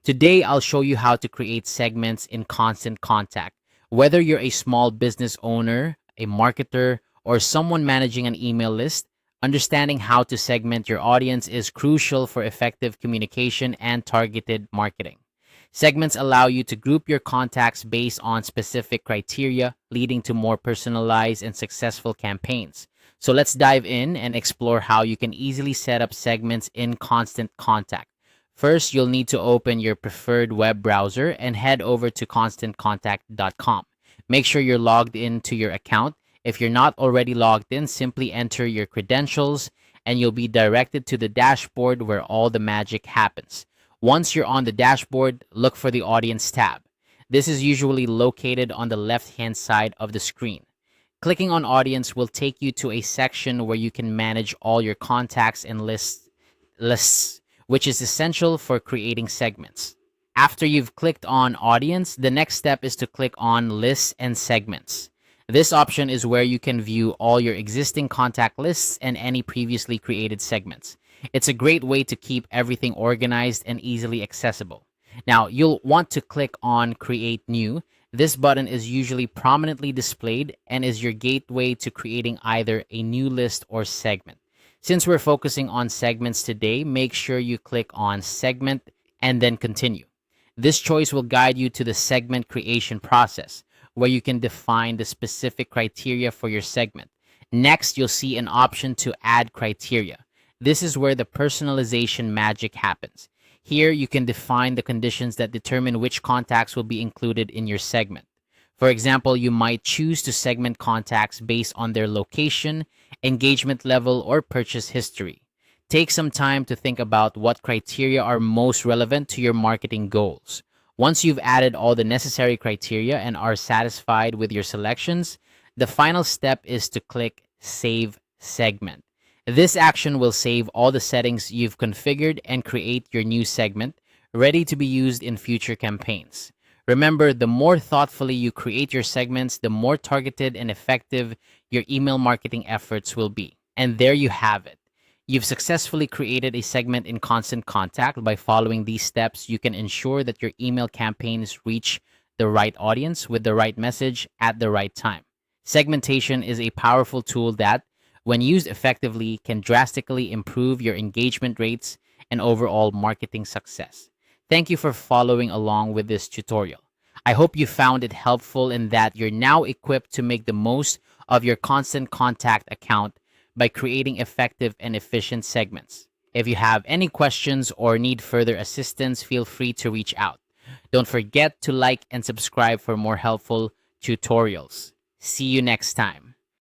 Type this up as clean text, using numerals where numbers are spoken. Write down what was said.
Today, I'll show you how to create segments in Constant Contact. Whether you're a small business owner, a marketer, or someone managing an email list, understanding how to segment your audience is crucial for effective communication and targeted marketing. Segments allow you to group your contacts based on specific criteria, leading to more personalized and successful campaigns. So let's dive in and explore how you can easily set up segments in Constant Contact. First, you'll need to open your preferred web browser and head over to constantcontact.com. Make sure you're logged into your account. If you're not already logged in, simply enter your credentials and you'll be directed to the dashboard where all the magic happens. Once you're on the dashboard, look for the Audience tab. This is usually located on the left-hand side of the screen. Clicking on Audience will take you to a section where you can manage all your contacts and lists, which is essential for creating segments. After you've clicked on Audience, the next step is to click on Lists and Segments. This option is where you can view all your existing contact lists and any previously created segments. It's a great way to keep everything organized and easily accessible. Now, you'll want to click on Create New. This button is usually prominently displayed and is your gateway to creating either a new list or segment. Since we're focusing on segments today, make sure you click on Segment and then Continue. This choice will guide you to the segment creation process, where you can define the specific criteria for your segment. Next, you'll see an option to add criteria. This is where the personalization magic happens. Here, you can define the conditions that determine which contacts will be included in your segment. For example, you might choose to segment contacts based on their location, engagement level, or purchase history. Take some time to think about what criteria are most relevant to your marketing goals. Once you've added all the necessary criteria and are satisfied with your selections, the final step is to click Save Segment. This action will save all the settings you've configured and create your new segment, ready to be used in future campaigns. Remember, the more thoughtfully you create your segments, the more targeted and effective your email marketing efforts will be. And there you have it. You've successfully created a segment in Constant Contact. By following these steps, you can ensure that your email campaigns reach the right audience with the right message at the right time. Segmentation is a powerful tool that, when used effectively, can drastically improve your engagement rates and overall marketing success. Thank you for following along with this tutorial. I hope you found it helpful and that you're now equipped to make the most of your Constant Contact account by creating effective and efficient segments. If you have any questions or need further assistance, feel free to reach out. Don't forget to like and subscribe for more helpful tutorials. See you next time.